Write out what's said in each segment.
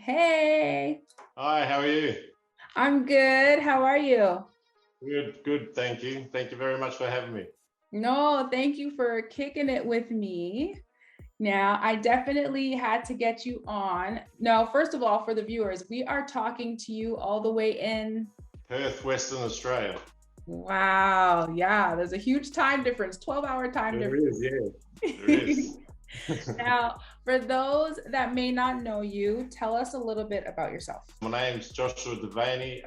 Hey, Hi, how are you? I'm good. How are you? Good, thank you. Thank you very much for having me. No, thank you for kicking it with me. Now, I definitely had to get you on. Now, first of all, for the viewers, we are talking to you all the way in. Perth, Western Australia. Wow. Yeah, there's a huge time difference, 12-hour time There difference. is, yeah, there is. Now, for those that may not know you, tell us a little bit about yourself. My name's Joshua Devaney.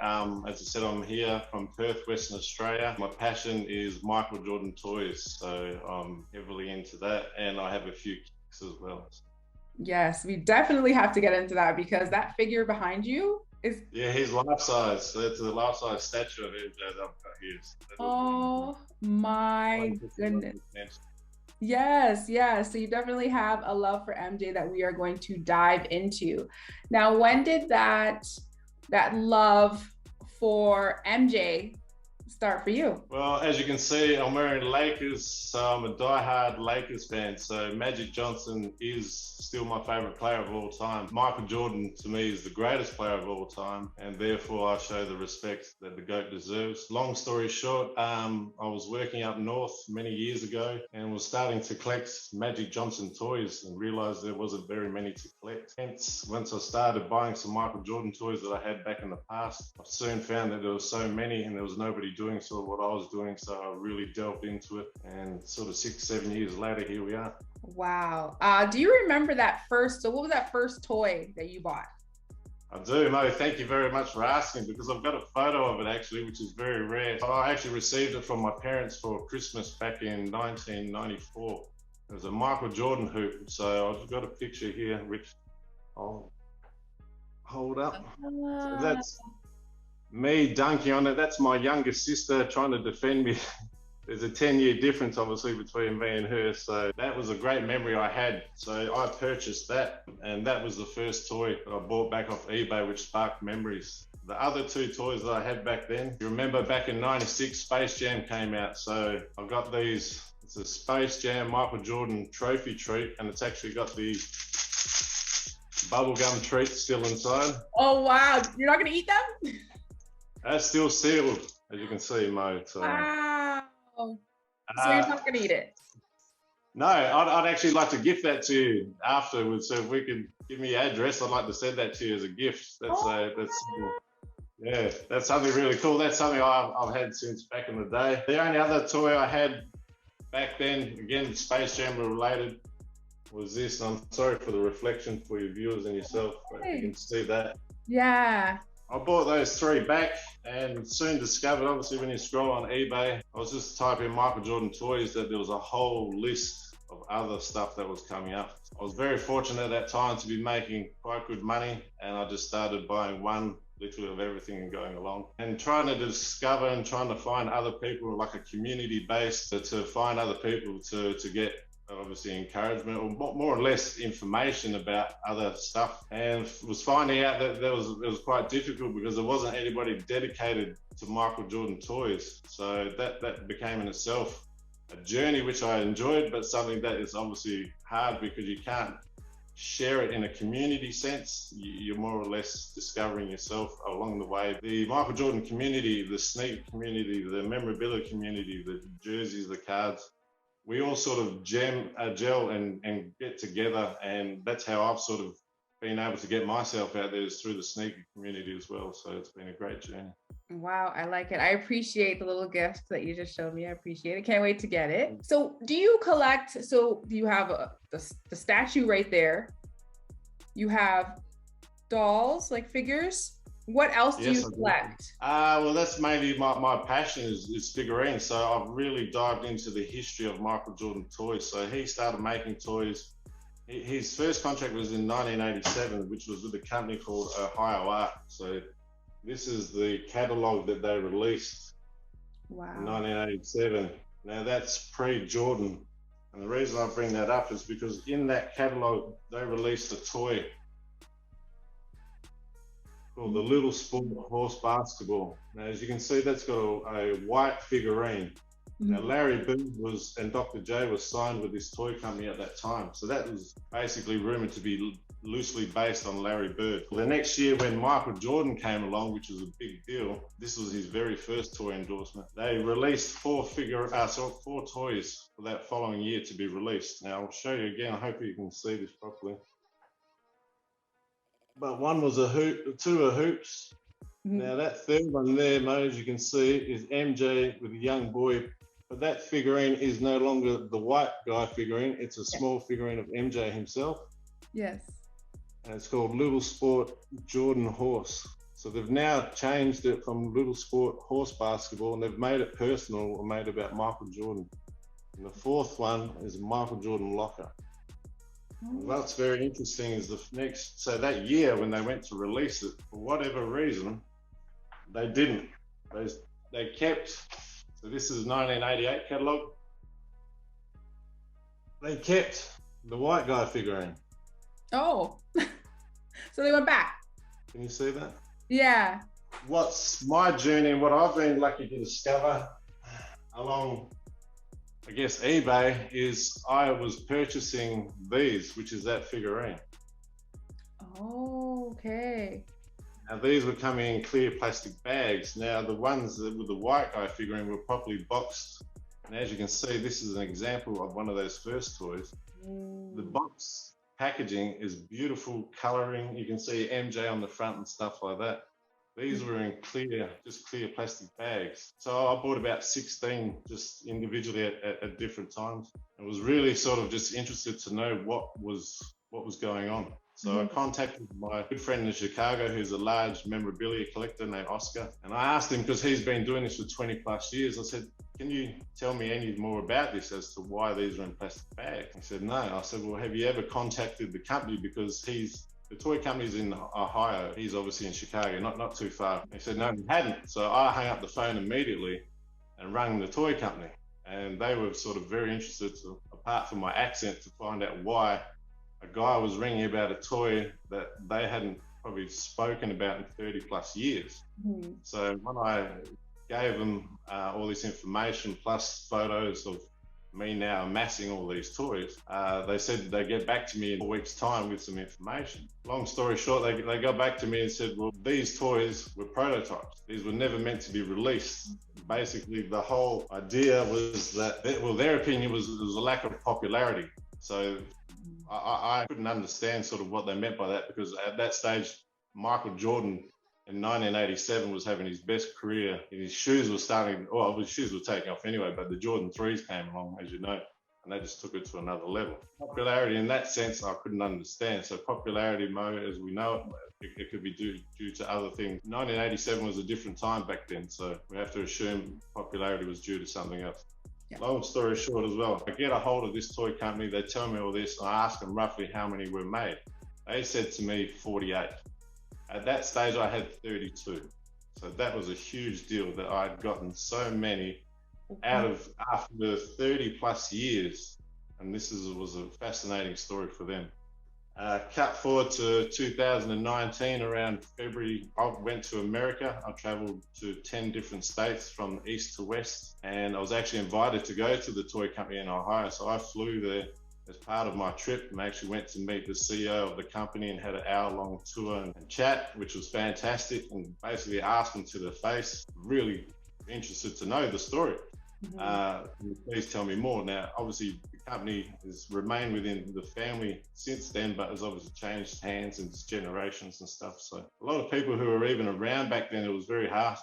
As I said, I'm here from Perth, Western Australia. My passion is Michael Jordan toys, so I'm heavily into that, and I have a few kicks as well. Yes, we definitely have to get into that because that figure behind you is, Yeah, he's life size. So that's a life size statue of him that I've got here. So that was oh my 100% goodness. Yes, yes. So you definitely have a love for MJ that we are going to dive into. Now, when did that love for MJ start for you? Well, as you can see, I'm wearing Lakers, so I'm a die-hard Lakers fan. So Magic Johnson is still my favorite player of all time. Michael Jordan, to me, is the greatest player of all time, and therefore I show the respect that the GOAT deserves. Long story short, I was working up north many years ago and was starting to collect Magic Johnson toys and realized there wasn't very many to collect. Hence, once I started buying some Michael Jordan toys that I had back in the past, I soon found that there were so many and there was nobody doing sort of what I was doing, so I really delved into it, and sort of 6 7 years later, here we are. Wow. Do you remember that first? So, what was that first toy that you bought? I do. No, thank you very much for asking, because I've got a photo of it actually, which is very rare. I actually received it from my parents for Christmas back in 1994. It was a Michael Jordan hoop, so I've got a picture here which I'll hold up. So that's me dunking on it. That's my younger sister trying to defend me. There's a 10-year difference, obviously, between me and her. So that was a great memory I had. So I purchased that, and that was the first toy that I bought back off eBay, which sparked memories. The other two toys that I had back then, you remember back in '96, Space Jam came out. So I got these. It's a Space Jam Michael Jordan trophy treat, and it's actually got the bubblegum treat still inside. Oh, wow. You're not going to eat them? That's still sealed, as you can see, Mo. So, Wow. So you're not going to eat it? No, I'd actually like to gift that to you afterwards. So if we could give me your address, I'd like to send that to you as a gift. Yeah, that's something really cool. That's something I've had since back in the day. The only other toy I had back then, again, Space Jam related, was this. And I'm sorry for the reflection for your viewers and yourself, but you can see that. Yeah. I bought those three back and soon discovered, obviously, when you scroll on eBay, I was just typing Michael Jordan toys, that there was a whole list of other stuff that was coming up. I was very fortunate at that time to be making quite good money, and I just started buying one literally of everything and going along and trying to discover and trying to find other people, like a community base, to find other people to get obviously encouragement or more or less information about other stuff, and was finding out that it was quite difficult because there wasn't anybody dedicated to Michael Jordan toys. So that became in itself a journey which I enjoyed, but something that is obviously hard because you can't share it in a community sense. You're more or less discovering yourself along the way. The Michael Jordan community, the sneaker community, the memorabilia community, the jerseys, the cards, we all sort of gel and get together, and that's how I've sort of been able to get myself out there, is through the sneaker community as well. So it's been a great journey. Wow, I like it. I appreciate the little gift that you just showed me. I appreciate it. Can't wait to get it. So do you collect, so you have the statue right there. You have dolls, like figures. What else do you collect? Well, that's mainly my passion is figurines. So I've really dived into the history of Michael Jordan toys. So he started making toys. His first contract was in 1987, which was with a company called Ohio Art. So this is the catalog that they released in 1987. Now that's pre-Jordan. And the reason I bring that up is because in that catalog, they released a toy called the Little Sport Horse Basketball. Now, as you can see, that's got a white figurine. Now, Larry Bird and Dr. J was signed with this toy company at that time. So that was basically rumored to be loosely based on Larry Bird. The next year when Michael Jordan came along, which was a big deal, this was his very first toy endorsement. They released four toys for that following year to be released. Now I'll show you again. I hope you can see this properly. But one was a hoop, two are hoops. Now that third one there, Mo, as you can see, is MJ with a young boy. But that figurine is no longer the white guy figurine. It's a small figurine of MJ himself. Yes. And it's called Little Sport Jordan Horse. So they've now changed it from Little Sport Horse Basketball, and they've made it personal and made about Michael Jordan. And the fourth one is Michael Jordan locker. What's very interesting is so that year when they went to release it, for whatever reason, they didn't. They kept, so this is 1988 catalogue. They kept the white guy figurine. Oh, so they went back. Can you see that? Yeah. What's my journey and what I've been lucky to discover along, I guess, eBay is I was purchasing these, which is that figurine. Oh, okay. Now these were coming in clear plastic bags. Now the ones with the white guy figurine were properly boxed. And as you can see, this is an example of one of those first toys. The box packaging is beautiful coloring. You can see MJ on the front and stuff like that. These were in clear plastic bags. So I bought about 16 just individually at different times. I was really sort of just interested to know what was going on. So I contacted my good friend in Chicago, who's a large memorabilia collector named Oscar. And I asked him, because he's been doing this for 20 plus years, I said, can you tell me any more about this as to why these are in plastic bags? He said, no. I said, well, have you ever contacted the company? Because the toy company's in Ohio. He's obviously in Chicago, not too far. He said, no, he hadn't. So I hung up the phone immediately and rang the toy company. And they were sort of very interested, apart from my accent, to find out why a guy was ringing about a toy that they hadn't probably spoken about in 30 plus years. So when I gave them all this information plus photos of me now amassing all these toys, they said they'd get back to me in a week's time with some information. Long story short, they got back to me and said, well, these toys were prototypes. These were never meant to be released. Basically, the whole idea was that, their opinion was there was a lack of popularity. So I couldn't understand sort of what they meant by that, because at that stage, Michael Jordan in 1987 was having his best career, and his shoes were his shoes were taking off anyway, but the Jordan 3s came along, as you know, and they just took it to another level. Popularity in that sense, I couldn't understand. So popularity, Mo, as we know it could be due to other things. 1987 was a different time back then, so we have to assume popularity was due to something else. Yeah. Long story short as well, I get a hold of this toy company, they tell me all this, and I ask them roughly how many were made. They said to me 48. At that stage, I had 32. So that was a huge deal that I had gotten so many after 30 plus years. And this was a fascinating story for them. Cut forward to 2019, around February, I went to America. I traveled to 10 different states from east to west, and I was actually invited to go to the toy company in Ohio. So I flew there as part of my trip, and I actually went to meet the CEO of the company and had an hour-long tour and chat, which was fantastic, and basically asked them to their face, really interested to know the story. Please tell me more. Now, obviously, the company has remained within the family since then, but has obviously changed hands and generations and stuff. So a lot of people who were even around back then, it was very hard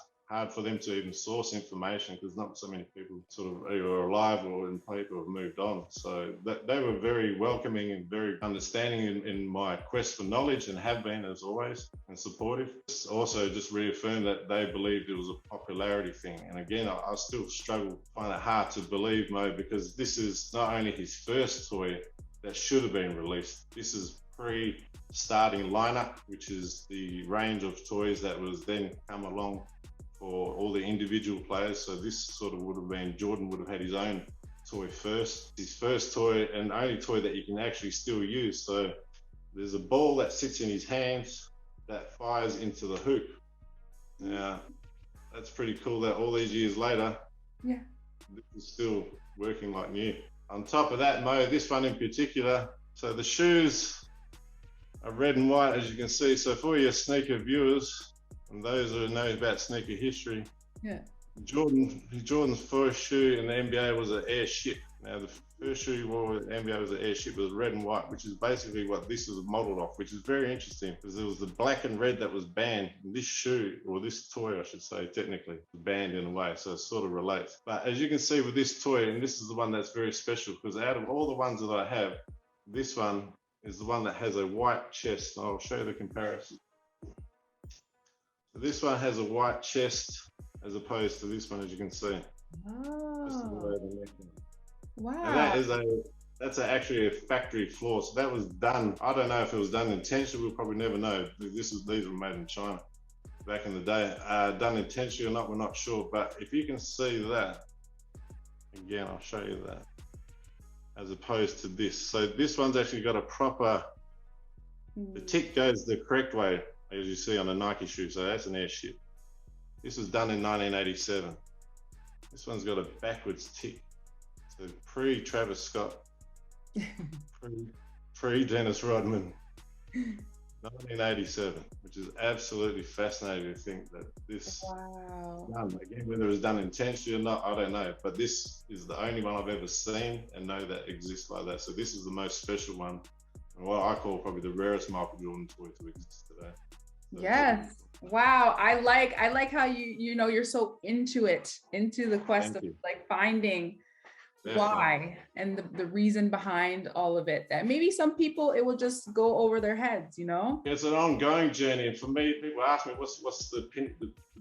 for them to even source information, because not so many people sort of either are alive or in people have moved on. So they were very welcoming and very understanding in my quest for knowledge, and have been, as always, and supportive. Also just reaffirmed that they believed it was a popularity thing. And again, I still struggle, find it hard to believe, Mo, because this is not only his first toy that should have been released. This is pre-starting lineup, which is the range of toys that was then come along for all the individual players. So this sort of would have been, Jordan would have had his own toy first. His first toy and only toy that you can actually still use. So there's a ball that sits in his hands that fires into the hoop. Now, that's pretty cool that all these years later, this is still working like new. On top of that, Mo, this one in particular, so the shoes are red and white, as you can see. So for your sneaker viewers and those who know about sneaker history, yeah, Jordan's first shoe in the NBA was an airship. Now the first shoe he wore with the NBA was an airship. It was red and white, which is basically what this was modeled off, which is very interesting because it was the black and red that was banned. This shoe, or this toy, I should say, technically, was banned in a way, so it sort of relates. But as you can see with this toy, and this is the one that's very special because out of all the ones that I have, this one is the one that has a white chest. I'll show you the comparison. So this one has a white chest as opposed to this one, as you can see. Oh, wow. And that's actually a factory flaw. So that was done. I don't know if it was done intentionally. We'll probably never know. These were made in China back in the day. Done intentionally or not, we're not sure. But if you can see that, again, I'll show you that. As opposed to this. So this one's actually got a proper, the tick goes the correct way, as you see on a Nike shoe. So that's an airship. This was done in 1987. This one's got a backwards tick. So pre-Travis Scott, pre-Dennis Rodman, 1987, which is absolutely fascinating to think that this, done. Again, whether it was done intentionally or not, I don't know. But this is the only one I've ever seen and know that exists like that. So this is the most special one, and what I call probably the rarest Michael Jordan toy to exist today. So yes. Wow. I like how you're so into the quest of like finding why and the reason behind all of it, that maybe some people it will just go over their heads. It's an ongoing journey, and for me, people ask me what's the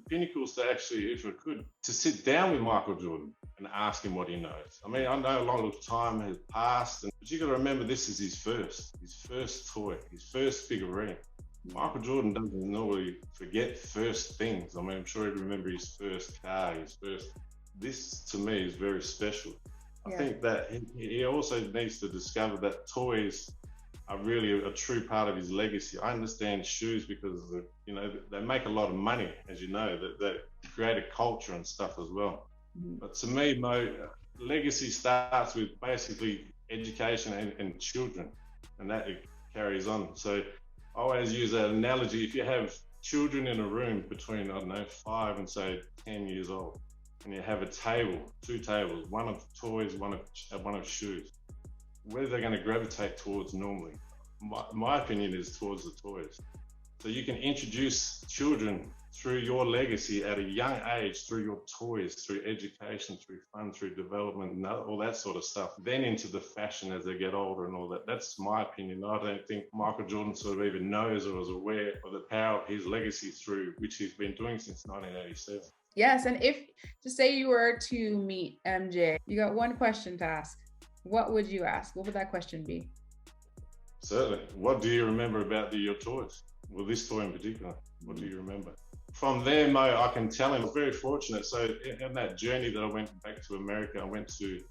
pinnacles to actually, if I could, to sit down with Michael Jordan and ask him what he knows. I mean, I know a lot of time has passed, but you got to remember this is his first toy, his first figurine. Michael Jordan doesn't normally forget first things. I mean, I'm sure he'd remember his first car, this to me is very special. I think that he also needs to discover that toys are really a true part of his legacy. I understand shoes because they make a lot of money, as you know, that create a culture and stuff as well. But to me, Mo, legacy starts with basically education and children, and that it carries on. So I always use that analogy. If you have children in a room between, 5 and say 10 years old, and you have a table, 2 tables, one of toys, one of shoes, where are they going to gravitate towards normally? My opinion is towards the toys. So you can introduce children through your legacy at a young age, through your toys, through education, through fun, through development, and all that sort of stuff, then into the fashion as they get older and all that. That's my opinion. I don't think Michael Jordan sort of even knows or is aware of the power of his legacy through which he's been doing since 1987. Yes, and if to say you were to meet MJ, you got one question to ask. What would you ask? What would that question be? Certainly. What do you remember about your toys? Well, this toy in particular, what do you remember? From there, Mo, I can tell him I was very fortunate. So in that journey that I went back to America, I went to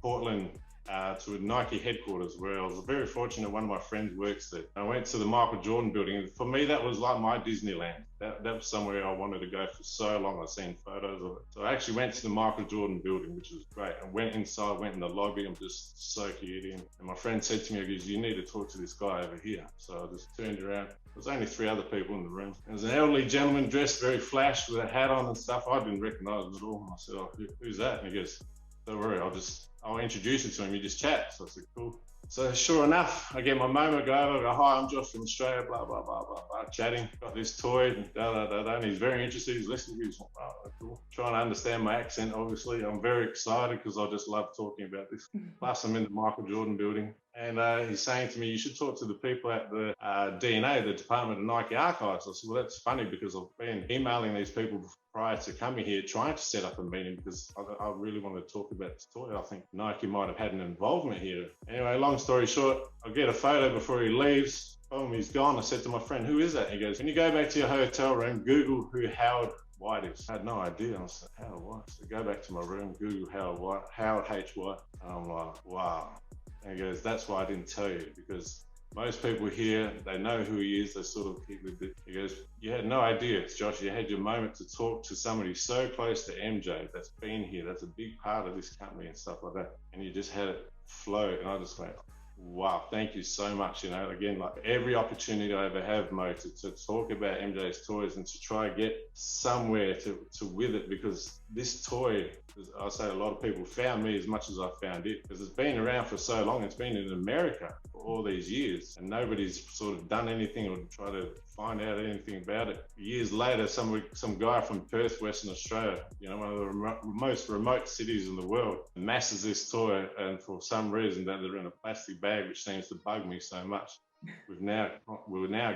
Portland to a Nike headquarters, where I was very fortunate. One of my friends works there. I went to the Michael Jordan building, and for me, that was like my Disneyland. That was somewhere I wanted to go for so long. I've seen photos of it. So I actually went to the Michael Jordan building, which was great. I went inside, went in the lobby, I'm just soaking it in. And my friend said to me, he goes, "You need to talk to this guy over here." So I just turned around. There was only 3 other people in the room. There was an elderly gentleman dressed very flash with a hat on and stuff. I didn't recognize him at all. I said, "Oh, who's that?" And he goes, "Don't worry, I'll introduce you to him, you just chat." So I said, "Cool." So sure enough, I get my moment, go over, I go, "Hi, I'm Josh from Australia," blah, blah, blah, blah, blah, chatting, got this toy, and he's very interested, he's listening to me, he's like, "Oh, cool." Trying to understand my accent, obviously. I'm very excited because I just love talking about this. Plus, I'm in the Michael Jordan building, and he's saying to me, "You should talk to the people at the DNA, the Department of Nike Archives." I said, "Well, that's funny because I've been emailing these people prior to coming here, trying to set up a meeting because I really want to talk about this toy. I think Nike might have had an involvement here." Anyway, long story short, I get a photo before he leaves. Oh, he's gone. I said to my friend, "Who is that?" He goes, "When you go back to your hotel room, Google who Howard White is." I had no idea. I said, "Howard White?" So go back to my room, Google Howard White, Howard H. White. And I'm like, wow. And he goes, "That's why I didn't tell you, because Most people here, they know who he is. They sort of hit with it. He goes, you had no idea, Josh. You had your moment to talk to somebody so close to MJ that's been here. That's a big part of this company and stuff like that. And you just had it flow. And I just went, wow, thank you so much. You know, again, like every opportunity I ever have, Mo, to talk about MJ's toys and to try and get somewhere to with it, because this toy, I say a lot of people found me as much as I found it, because it's been around for so long. It's been in America for all these years, and nobody's sort of done anything or tried to find out anything about it. Years later, some guy from Perth, Western Australia, you know, one of the most remote cities in the world, masses this toy, and for some reason that they're in a plastic bag, which seems to bug me so much. We're now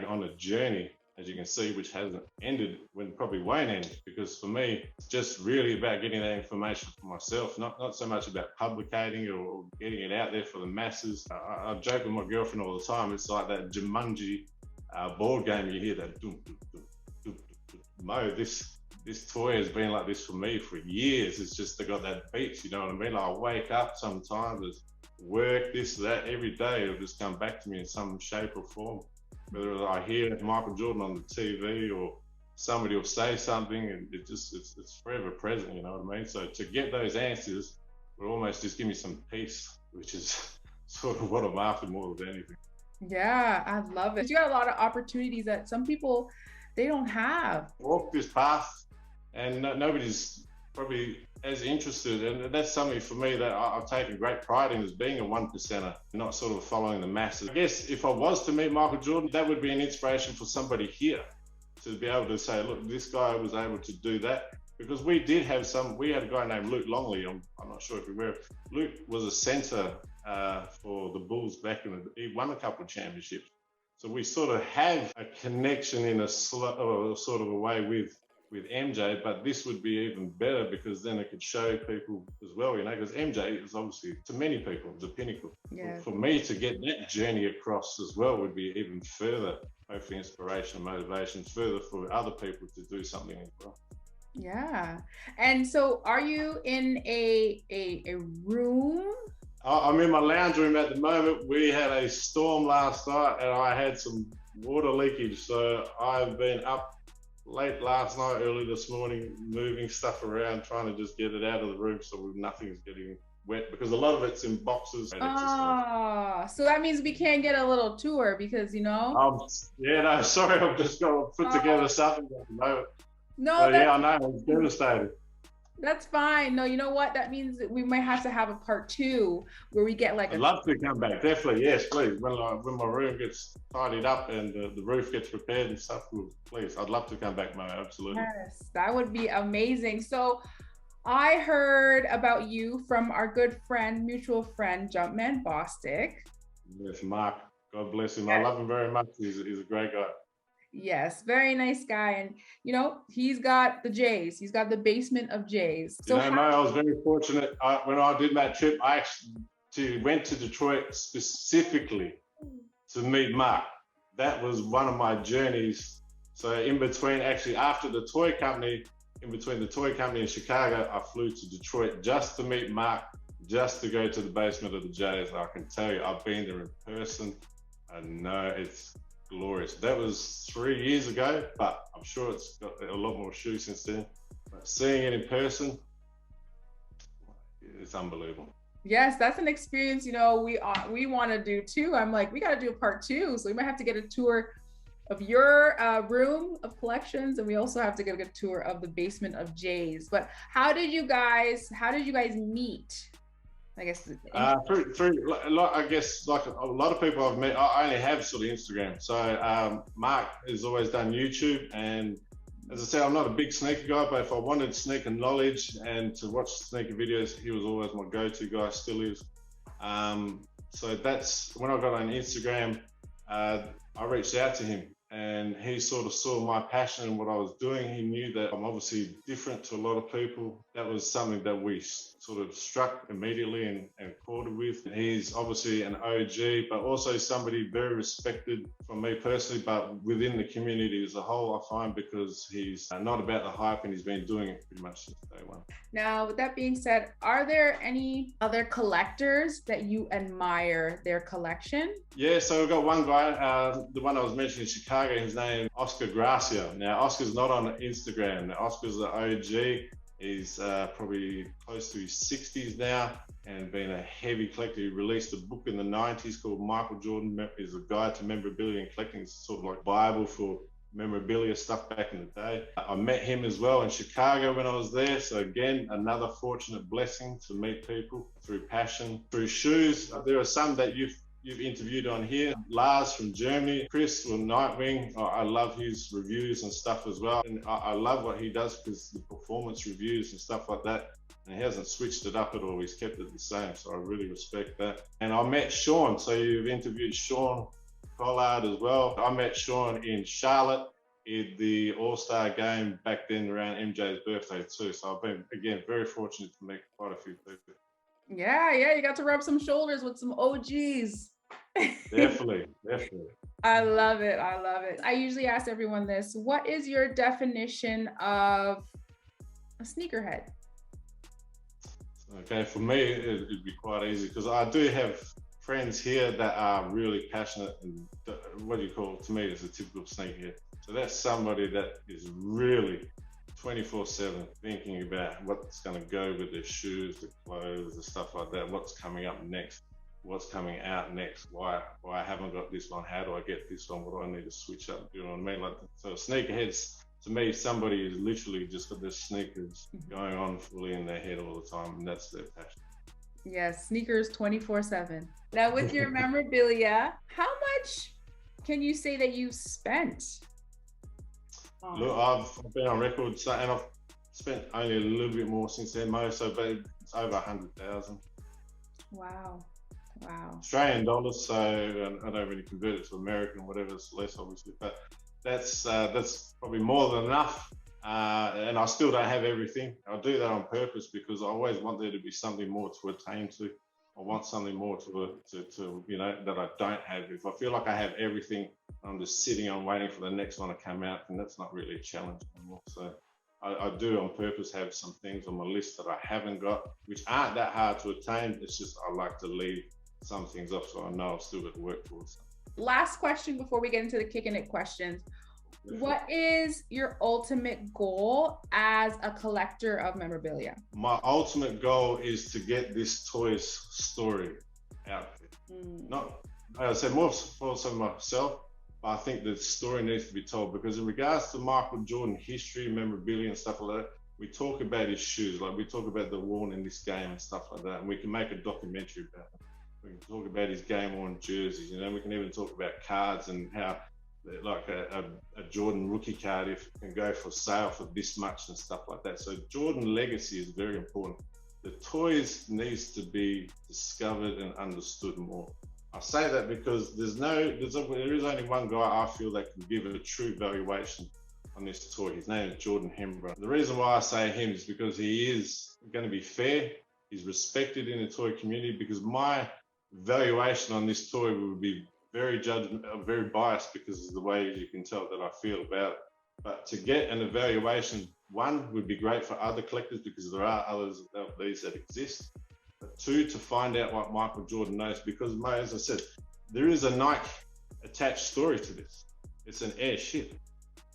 on a journey, as you can see, which hasn't ended, when probably won't end, because for me, it's just really about getting that information for myself, not so much about publicating or getting it out there for the masses. I joke with my girlfriend all the time. It's like that Jumanji board game. You hear that doom, doom, doom, doom, doom. Mo, this toy has been like this for me for years. It's just, I got that beat, you know what I mean? Like, I wake up sometimes, there's work, this, that, every day, it'll just come back to me in some shape or form. Whether I hear Michael Jordan on the TV or somebody will say something, and it's forever present, you know what I mean? So to get those answers will almost just give me some peace, which is sort of what I'm after more than anything. Yeah, I love it. You got a lot of opportunities that some people, they don't have. Walk this path, and nobody's probably as interested, and that's something for me that I've taken great pride in, as being a one percenter, not sort of following the masses. I guess if I was to meet Michael Jordan, that would be an inspiration for somebody here to be able to say, look, this guy was able to do that. Because we had a guy named Luke Longley. I'm not sure if you're aware. Luke was a center for the Bulls back he won a couple of championships. So we sort of have a connection in a sort of a way with MJ, but this would be even better, because then it could show people as well, you know, because MJ is obviously, to many people, the pinnacle. Yeah. For me to get that journey across as well would be even further, hopefully inspiration, motivation, further for other people to do something as well. Yeah. And so are you in a room? I'm in my lounge room at the moment. We had a storm last night and I had some water leakage, so I've been up late last night, early this morning, moving stuff around, trying to just get it out of the room so nothing's getting wet, because a lot of it's in boxes. So that means we can't get a little tour, because, you know. Yeah, no, sorry, I've just got to put together something at the moment. No, yeah, I know, I'm devastated. That's fine. No, you know what? That means that we might have to have a part 2 where we get like I'd love to come back, definitely, yes, please. When my room gets tidied up and the roof gets repaired and stuff, please, I'd love to come back, Mo, absolutely. Yes, that would be amazing. So I heard about you from our good friend, mutual friend, Jumpman Bostic. Yes, Mark, God bless him. Yes. I love him very much. He's a great guy. Yes, very nice guy. And, you know, he's got the Jays. He's got the basement of Jays. So you know, Mo, I was very fortunate. When I did that trip, I actually went to Detroit specifically to meet Mark. That was one of my journeys. So in between, actually, after the toy company, in between the toy company in Chicago, I flew to Detroit just to meet Mark, just to go to the basement of the Jays. I can tell you, I've been there in person. I know it's glorious. That was 3 years ago, but I'm sure it's got a lot more shoes since then. But seeing it in person, it's unbelievable. Yes, that's an experience, you know, we want to do too. I'm like, we got to do a part 2. So we might have to get a tour of your room of collections, and we also have to get a good tour of the basement of Jay's. But how did you guys meet? I guess through I guess like a lot of people I've met, I only have sort of Instagram. So Mark has always done YouTube, and as I said, I'm not a big sneaker guy, but if I wanted sneaker knowledge and to watch sneaker videos, he was always my go-to guy, still is. So that's when I got on Instagram. I reached out to him and he sort of saw my passion and what I was doing. He knew that I'm obviously different to a lot of people. That was something that we sort of struck immediately and accorded with. He's obviously an OG, but also somebody very respected from me personally, but within the community as a whole, I find, because he's not about the hype and he's been doing it pretty much since day one. Now, with that being said, are there any other collectors that you admire their collection? Yeah, so we've got one guy, the one I was mentioning in Chicago, his name Oscar Gracia. Now, Oscar's not on Instagram. Now, Oscar's the OG. He's probably close to his 60s now and been a heavy collector. He released a book in the 90s called Michael Jordan is a Guide to Memorabilia and Collecting. It's sort of like Bible for memorabilia stuff back in the day. I met him as well in Chicago when I was there. So again, another fortunate blessing to meet people through passion, through shoes. There are some that you've interviewed on here. Lars from Germany, Chris from Nightwing. I love his reviews and stuff as well. And I love what he does because the performance reviews and stuff like that. And he hasn't switched it up at all. He's kept it the same. So I really respect that. And I met Sean. So you've interviewed Sean Collard as well. I met Sean in Charlotte in the All-Star game back then around MJ's birthday too. So I've been, again, very fortunate to meet quite a few people. Yeah, you got to rub some shoulders with some OGs. Definitely. I love it. I usually ask everyone this. What is your definition of a sneakerhead? Okay, for me, it'd be quite easy because I do have friends here that are really passionate and what do you call it? To me, it's a typical sneakerhead. So that's somebody that is really 24/7 thinking about what's going to go with their shoes, the clothes, the stuff like that, what's coming up next, what's coming out next, why I haven't got this one, how do I get this one, what do I need to switch up, you know what I mean? Like, so sneakerheads, to me, somebody who's literally just got their sneakers going on fully in their head all the time, and that's their passion. Yes, sneakers 24/7. Now, with your memorabilia, how much can you say that you spent? Look, I've been on record and I've spent only a little bit more since then, most, so it's over 100,000. Wow. Australian dollars, so I don't really convert it to American, whatever, it's less obviously, but that's probably more than enough. And I still don't have everything. I do that on purpose because I always want there to be something more to attain to. I want something more to you know, that I don't have. If I feel like I have everything, I'm just sitting on waiting for the next one to come out, and that's not really a challenge anymore. So I do on purpose have some things on my list that I haven't got, which aren't that hard to attain. It's just I like to leave some things off so I know I've still got to work towards. Last question before we get into the kicking it questions. What is your ultimate goal as a collector of memorabilia? My ultimate goal is to get this toy's story out there. Not, as I said, more so myself, but I think the story needs to be told because in regards to Michael Jordan history, memorabilia and stuff like that, we talk about his shoes, like we talk about the worn in this game and stuff like that, and we can make a documentary about it. We can talk about his game-worn jerseys, you know, we can even talk about cards and how like a Jordan rookie card if it can go for sale for this much and stuff like that. So Jordan legacy is very important. The toys needs to be discovered and understood more. I say that because there is only one guy I feel that can give a true valuation on this toy. His name is Jordan Hembrough. The reason why I say him is because he is going to be fair. He's respected in the toy community because my valuation on this toy would be very biased because of the way you can tell that I feel about it. But to get an evaluation, one, would be great for other collectors because there are others of these that exist. But two, to find out what Michael Jordan knows because, as I said, there is a Nike attached story to this. It's an airship.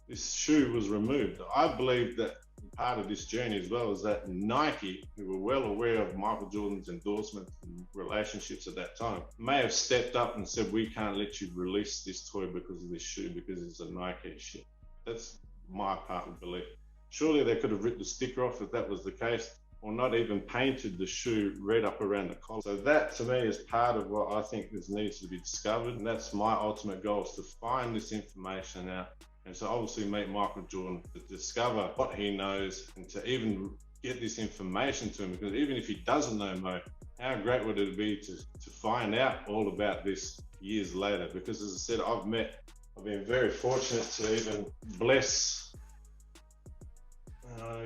This shoe was removed. I believe that part of this journey as well is that Nike, who were well aware of Michael Jordan's endorsements and relationships at that time, may have stepped up and said, we can't let you release this toy because of this shoe, because it's a Nike ship. That's my part of belief. Surely they could have ripped the sticker off if that was the case, or not even painted the shoe red up around the collar. So that to me is part of what I think needs to be discovered. And that's my ultimate goal, is to find this information out. And so obviously meet Michael Jordan to discover what he knows and to even get this information to him, because even if he doesn't know Mo, how great would it be to find out all about this years later? Because as I said, I've met I've been very fortunate to even bless,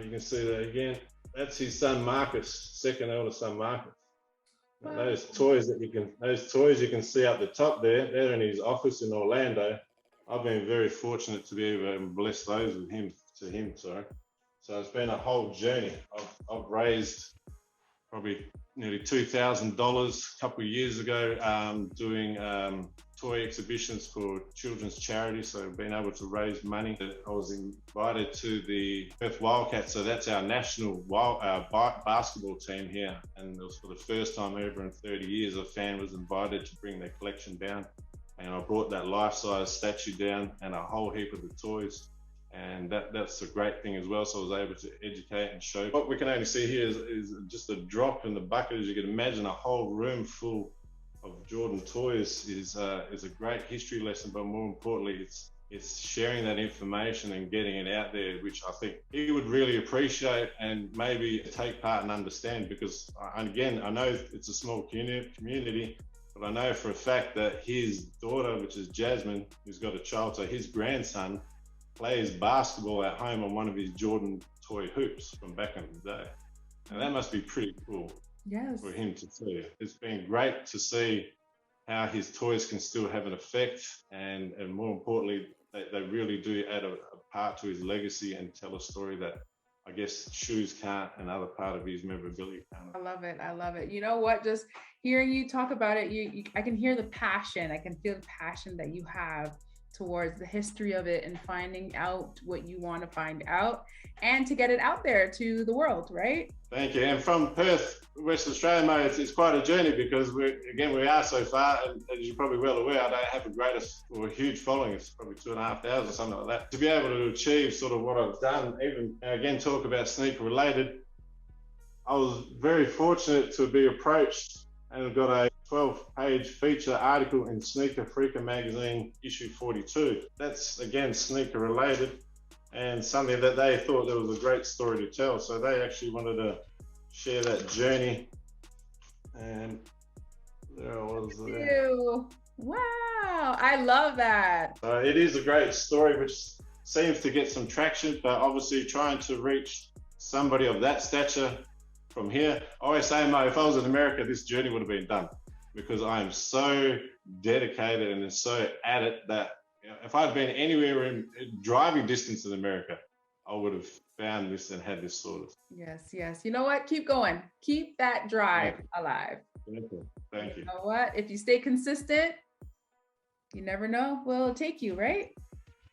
you can see that again. That's his son Marcus, second eldest son Marcus. Wow. Those toys you can see up the top there, they're in his office in Orlando. I've been very fortunate to be able to bless those with him. So it's been a whole journey. I've raised probably nearly $2,000 a couple of years ago doing toy exhibitions for children's charities. So I've been able to raise money. I was invited to the Perth Wildcats, so that's our national basketball team here. And it was for the first time ever in 30 years, a fan was invited to bring their collection down. And I brought that life-size statue down and a whole heap of the toys. And that's a great thing as well. So I was able to educate and show. What we can only see here is just a drop in the bucket. As you can imagine, a whole room full of Jordan toys is a great history lesson. But more importantly, it's sharing that information and getting it out there, which I think he would really appreciate and maybe take part and understand. Because, again, I know it's a small community, but I know for a fact that his daughter, which is Jasmine, who's got a child, so his grandson, plays basketball at home on one of his Jordan toy hoops from back in the day. And that must be pretty cool. Yes. For him to see. It's been great to see how his toys can still have an effect, and more importantly, they really do add a part to his legacy and tell a story that I guess shoes can't, and other part of his memorabilia can't. I love it. I love it. You know what? Just hearing you talk about it, I can hear the passion. I can feel the passion that you have towards the history of it and finding out what you want to find out and to get it out there to the world, right? Thank you. And from Perth, West Australia, mate, it's quite a journey because we are so far, and as you're probably well aware, I don't have a huge following. It's probably 2,500 or something like that. To be able to achieve sort of what I've done, even again, talk about sneaker related, I was very fortunate to be approached and got a 12-page feature article in Sneaker Freaker magazine, issue 42. That's, again, sneaker related and something that they thought there was a great story to tell. So they actually wanted to share that journey. And there I was there. Ew. Wow, I love that. It is a great story, which seems to get some traction, but obviously trying to reach somebody of that stature from here. I always say, Mo, if I was in America, this journey would have been done, because I am so dedicated and so at it that if I'd been anywhere in driving distance in America, I would have found this and had this sorted. Yes. You know what? Keep going. Keep that drive alive. Thank you. You know what? If you stay consistent, you never know where it'll take you, right?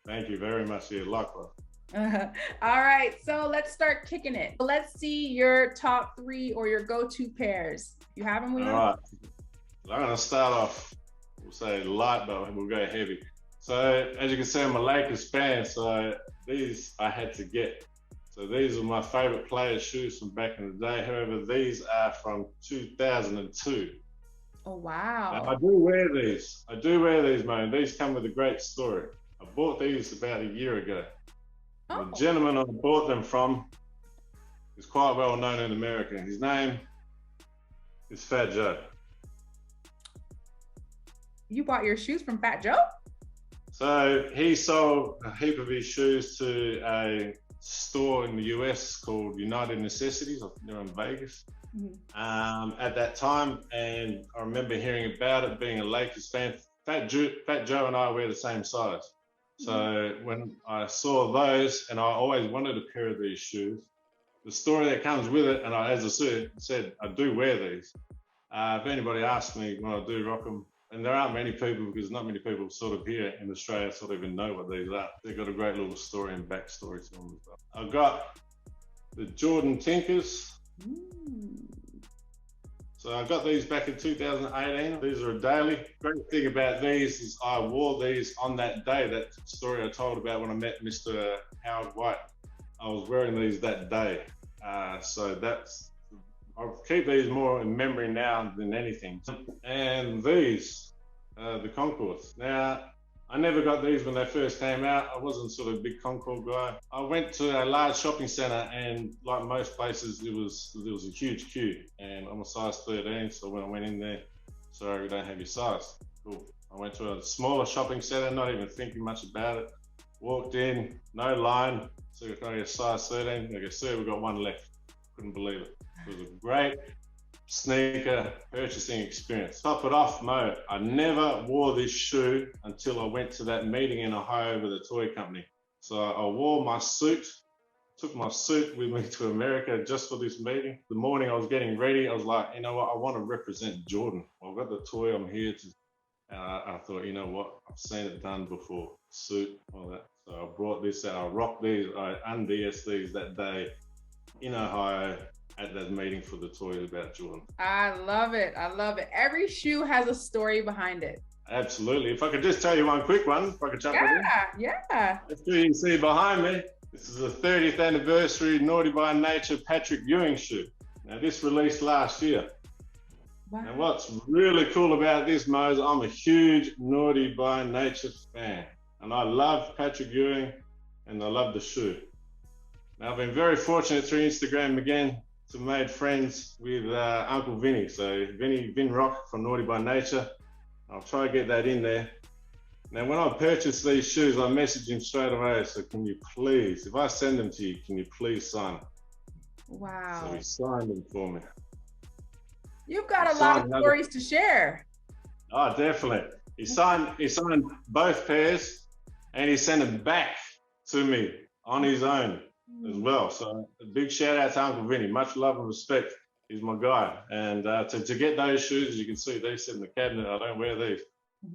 Thank you very much. Yeah, likewise. All right, so let's start kicking it. Let's see your top 3 or your go-to pairs. You have them? All right. I'm going to start off, we'll say light, but we'll go heavy. So as you can see, I'm a Lakers fan, so these I had to get. So these are my favorite players' shoes from back in the day. However, these are from 2002. Oh, wow. Now, I do wear these, man. These come with a great story. I bought these about a year ago. Oh. The gentleman I bought them from is quite well known in America. His name is Fat Joe. You bought your shoes from Fat Joe? So he sold a heap of his shoes to a store in the US called United Necessities. They're in Vegas. Mm-hmm. At that time, and I remember hearing about it, being a Lakers fan. Fat Joe and I wear the same size. So when I saw those, and I always wanted a pair of these shoes, the story that comes with it, and as I said, I do wear these. If anybody asks me when I do rock them, and there aren't many people, because not many people sort of here in Australia sort of even know what these are. They've got a great little story and backstory to them. I've got the Jordan Tinkers. So I got these back in 2018. These are a daily. Great thing about these is I wore these on that day, that story I told about when I met Mr. Howard White. I was wearing these that day. So I'll keep these more in memory now than anything. And these, the Concords. Now, I never got these when they first came out. I wasn't sort of a big Concord guy. I went to a large shopping centre, and like most places, there was a huge queue. And I'm a size 13, so when I went in there, sorry, we don't have your size. cool. I went to a smaller shopping center, not even thinking much about it. Walked in, no line. So can I get a size 13? They go, sir, we've got one left. Couldn't believe it. It was a great sneaker purchasing experience. Top it off, Mo, I never wore this shoe until I went to that meeting in Ohio with a toy company. So I wore my suit, took my suit with me to America just for this meeting. The morning I was getting ready, I was like, you know what, I want to represent Jordan. I've got the toy, I'm here to, and I thought, you know what, I've seen it done before, suit, all that. So I brought this out, I rocked these, I unDS these that day in Ohio at that meeting for the toys about Jordan. I love it. I love it. Every shoe has a story behind it. Absolutely. If I could just tell you one quick one, if I could jump in. Yeah. That's what you can see behind me. This is the 30th anniversary Naughty by Nature Patrick Ewing shoe. Now this released last year. Wow. And what's really cool about this, Mo, is I'm a huge Naughty by Nature fan. And I love Patrick Ewing and I love the shoe. Now I've been very fortunate through Instagram again to made friends with Uncle Vinny. So Vin Rock from Naughty by Nature. I'll try to get that in there. Now when I purchased these shoes, I messaged him straight away. So can you please, if I send them to you, can you please sign them? Wow. So he signed them for me. You've got a lot of stories to share. Oh, definitely. He signed both pairs and he sent them back to me on his own as well. So a big shout out to Uncle Vinny. Much love and respect. He's my guy. And to get those shoes, as you can see, they sit in the cabinet. I don't wear these.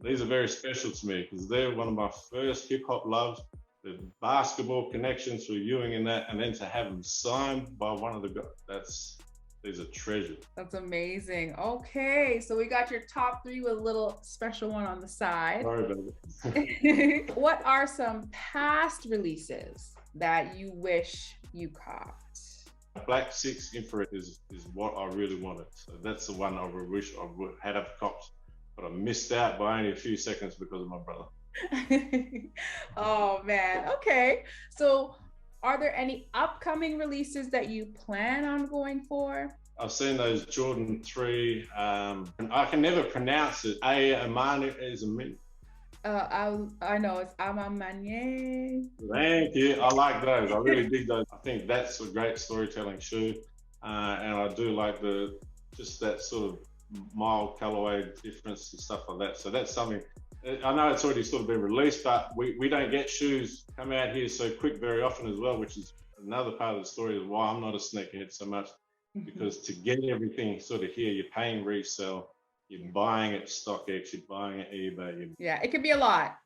These are very special to me because they're one of my first hip hop loves. The basketball connections through Ewing and that, and then to have them signed by one of the guys, these are treasures. That's amazing. Okay, so we got your top 3 with a little special one on the side. Sorry about it. What are some past releases that you wish you caught? Black 6 Infrared is what I really wanted. So that's the one I wish I would had up copped, but I missed out by only a few seconds because of my brother. Oh man. Okay. So are there any upcoming releases that you plan on going for? I've seen those Jordan 3. And I can never pronounce it. Amani is a mint. I know it's Amamanye. Thank you. I like those. I really dig those. I think that's a great storytelling shoe. And I do like just that sort of mild colorway difference and stuff like that. So that's something. I know it's already sort of been released, but we don't get shoes come out here so quick very often as well, which is another part of the story of why I'm not a sneakerhead so much, because to get everything sort of here, you're paying resale, you're buying at StockX, you're buying at eBay. Yeah, it could be a lot.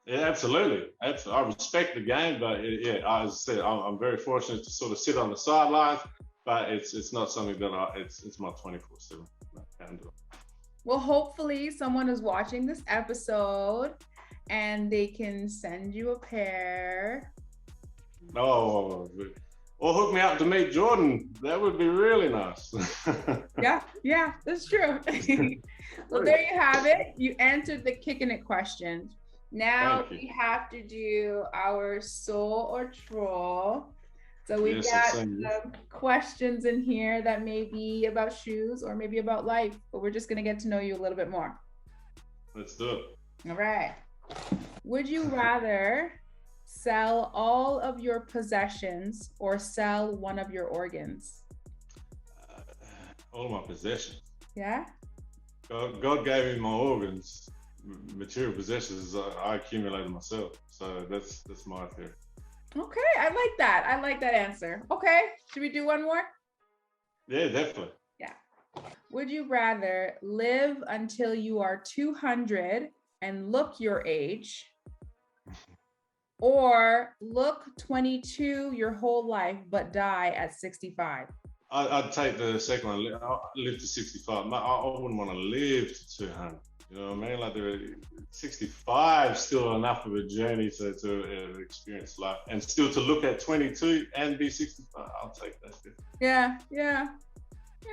Yeah, absolutely. I respect the game, but as I said, I'm very fortunate to sort of sit on the sidelines, but it's not something that it's my 24/7. Well, hopefully someone is watching this episode and they can send you a pair. Oh, or hook me up to meet Jordan. That would be really nice. Yeah, that's true. Well, there you have it. You answered the kicking it question. Now we have to do our soul or troll. So we've got some questions in here that may be about shoes or maybe about life, but we're just going to get to know you a little bit more. Let's do it. All right. Would you rather sell all of your possessions or sell one of your organs? All of my possessions. Yeah? God gave me my organs. Material possessions I accumulated myself. So that's my theory. Okay, I like that. I like that answer. Okay, should we do one more? Yeah, definitely. Yeah. Would you rather live until you are 200 and look your age, or look 22 your whole life but die at 65? I'd take the second one. I'll live to 65. I wouldn't want to live to 200. You know what I mean? Like 65 still enough of a journey to experience life, and still to look at 22 and be 65. I'll take that. Yeah,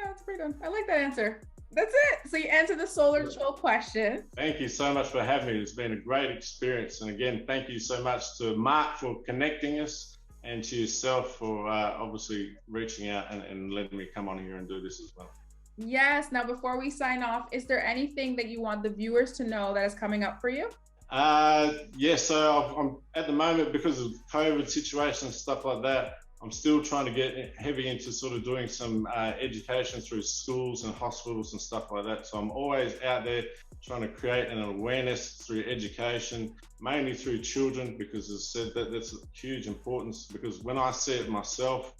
that's pretty good. I like that answer. That's it. So you answered the solar troll question. Thank you so much for having me. It's been a great experience. And again, thank you so much to Mark for connecting us, and to yourself for obviously reaching out and letting me come on here and do this as well. Yes. Now, before we sign off, is there anything that you want the viewers to know that is coming up for you? So I'm at the moment, because of COVID situation and stuff like that, I'm still trying to get heavy into sort of doing some education through schools and hospitals and stuff like that. So I'm always out there trying to create an awareness through education, mainly through children, because as I said, that's huge importance, because when I see it myself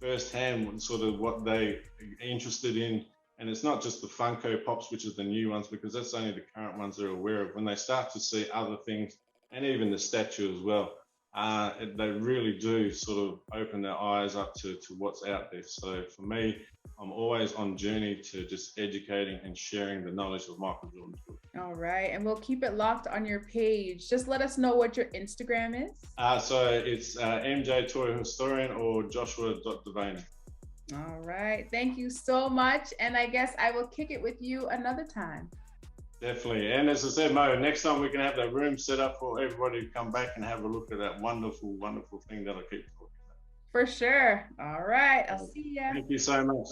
firsthand, sort of what they are interested in, and it's not just the Funko Pops, which is the new ones, because that's only the current ones they're aware of. When they start to see other things, and even the statue as well, they really do sort of open their eyes up to what's out there. So for me, I'm always on journey to just educating and sharing the knowledge of Michael Jordan. All right. And we'll keep it locked on your page. Just let us know what your Instagram is. So it's MJ Toy Historian or Joshua.Devaney. All right. Thank you so much. And I guess I will kick it with you another time. Definitely. And as I said, Mo, next time we can have that room set up for everybody to come back and have a look at that wonderful, wonderful thing that I keep talking about. For sure. All right. I'll see ya. Thank you so much.